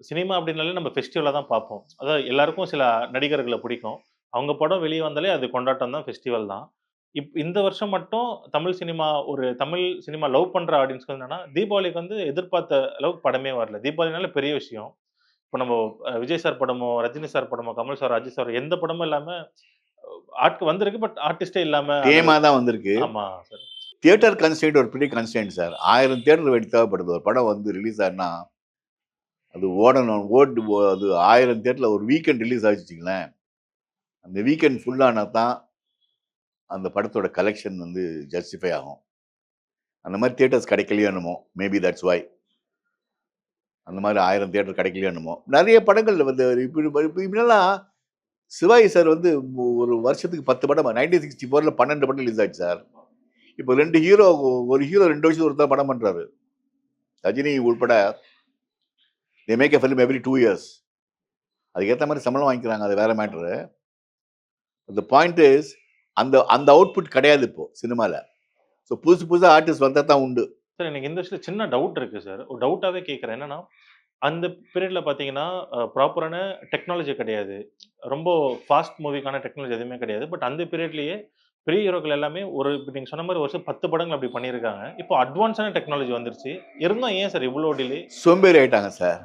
Cinema அப்படின்னாலே நம்ம ஃபெஸ்டிவலா தான் பார்ப்போம். அதாவது எல்லாருக்கும் சில நடிகர்கள பிடிக்கும். அவங்க படம் வெளிய வந்தாலே அது கொண்டாட்டம் தான், ஃபெஸ்டிவல் தான். இந்த வருஷம் மட்டும் தமிழ் சினிமா லவ் பண்ற ஆடியன்ஸ்க்கு என்னன்னா, தீபாவளிக்கு வந்து எதிர்பார்த்த அளவுக்கு படமே வரல. தீபாவளினாலே பெரிய விஷயம். இப்ப நம்ம விஜய் சார் படமோ, ரஜினி சார் படமோ, கமல் சார், அஜித் சார் எந்த படமும் இல்லாம வந்திருக்கு. பட் ஆர்டிஸ்ட்டே இல்லாம அது டேமா தான் வந்திருக்கு. ஆமா சார். தியேட்டர் கன்ஸ்ட்ரெயின்ட் ஒரு பெரிய கன்ஸ்ட்ரெயின்ட் சார். 1000 தியேட்டர் தேவைப்படுது. ஒரு படம் வந்து ரிலீஸ் ஆனா, அது ஓடணும். அது 1000 தியேட்டர்ல ஒரு வீக்கெண்ட் ரிலீஸ் ஆச்சுன்னு வச்சுக்கங்களேன். அந்த வீக்கெண்ட் ஃபுல்லானா தான் அந்த படத்தோட கலெக்ஷன் வந்து ஜஸ்டிஃபை ஆகும். அந்த மாதிரி தியேட்டர்ஸ் கிடைக்கலையோ என்னமோ. Maybe that's why. அந்த மாதிரி 1000 தியேட்டர் கிடைக்கலையோ என்னமோ. நிறைய படங்கள்ல வந்து இப்படிலாம் சிவாஜி சார் வந்து ஒரு வருஷத்துக்கு 10 படம் 1964ல 12 படம் ரிலீஸ் ஆச்சு சார். இப்போ ஒரு ஹீரோ 2 வருஷத்துக்கு ஒருத்தர் படம் பண்றாரு. ரஜினி உள்பட they make a film every 2 years. அதுக்கேற்ற மாதிரி சம்பளம் வாங்கிக்கிறாங்க, அது வேற மேட்ரு. the point is அந்த அந்த அவுட்புட் கிடையாது இப்போ சினிமால. ஸோ புதுசா ஆர்டிஸ்ட் வந்தா தான் உண்டு. சார் எனக்கு இந்த விஷயத்துல சின்ன டவுட் இருக்கு சார். ஒரு டவுட்டாவே கேட்கிறேன். என்னன்னா, அந்த பீரியட்ல பார்த்தீங்கன்னா, ப்ராப்பரான டெக்னாலஜி கிடையாது. ரொம்ப ஃபாஸ்ட் மூவிக்கான டெக்னாலஜி எதுவுமே கிடையாது. பட் அந்த பீரியட்லயே பெரிய ஹீரோக்கள் எல்லாமே இப்ப நீங்க சொன்ன மாரி வருஷம் 10 படங்கள் அப்படி பண்ணியிருக்காங்க. இப்போ அட்வான்ஸான டெக்னாலஜி வந்துருச்சு. இருந்தும் ஏன் சார் இவ்ளோ டிலே? சோம்பேறி ஆயிட்டாங்க சார்.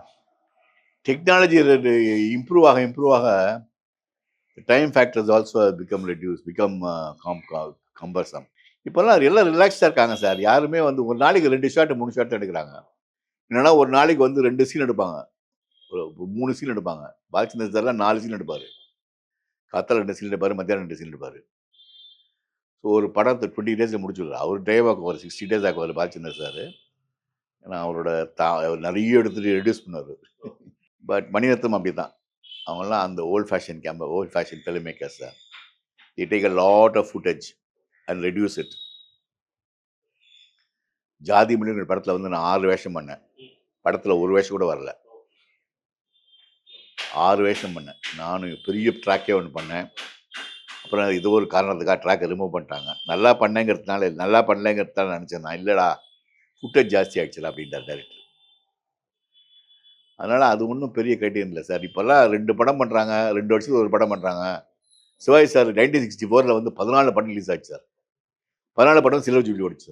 டெக்னாலஜி இம்ப்ரூவ் ஆக time factors also become cumbersome. இப்போல்லாம் எல்லாம் ரிலாக்ஸ்டாக இருக்காங்க சார். யாருமே வந்து ஒரு நாளைக்கு 2 ஷாட் 3 ஷாட் எடுக்கிறாங்க. இல்லைன்னா ஒரு நாளைக்கு வந்து 2 சீன் எடுப்பாங்க, ஒரு 3 சீன் எடுப்பாங்க. பாலச்சந்தர் சார்லாம் 4 சீன் எடுப்பார். காத்தால 2 சீன் எடுப்பார், மத்தியானம் 2 சீன் எடுப்பார். ஸோ ஒரு படத்தை 20 டேஸில் முடிச்சுடுறாரு. அவர் டைவாக ஒரு 60 டேஸ் ஆக்குவார் பாலச்சந்தர் சார். ஏன்னா அவரோட அவர் நிறைய எடுத்துட்டு ரெடியூஸ் பண்ணுவார். பட் மணிரத்னம் அப்படி தான். அவங்களாம் அந்த volt fashion film makers sir. they take a lot of footage and reduce it. ஜாதி மொழிங்கிற படத்தில் வந்து நான் 6 வேஷம் பண்ணேன். படத்தில் ஒரு வேஷம் கூட வரல. 6 வேஷம் பண்ணேன். நானும் பெரிய ட்ராக்கே ஒன்று பண்ணேன். அப்புறம் இது ஒரு காரணத்துக்காக ட்ராக்கை ரிமூவ் பண்ணிட்டாங்க. நல்லா பண்ணலைங்கிறதுனால நினச்சேன் நான். இல்லைடா, ஃபுட்டேஜ் ஜாஸ்தி ஆகிடுச்சுல அப்படின்ட்டார் டைரக்டர். அதனால் அது ஒன்றும் பெரிய கிரைட்டீரியன் இல்லை சார். இப்போல்லாம் 2 படம் பண்ணுறாங்க, 2 வருஷத்துக்கு ஒரு படம் பண்ணுறாங்க. சிவாஜி சார் 1964ல் வந்து 14 படம் ரிலீஸ் ஆச்சு சார். 14 படம் சில்வர் ஜூப்ளி ஓடிச்சு சார்.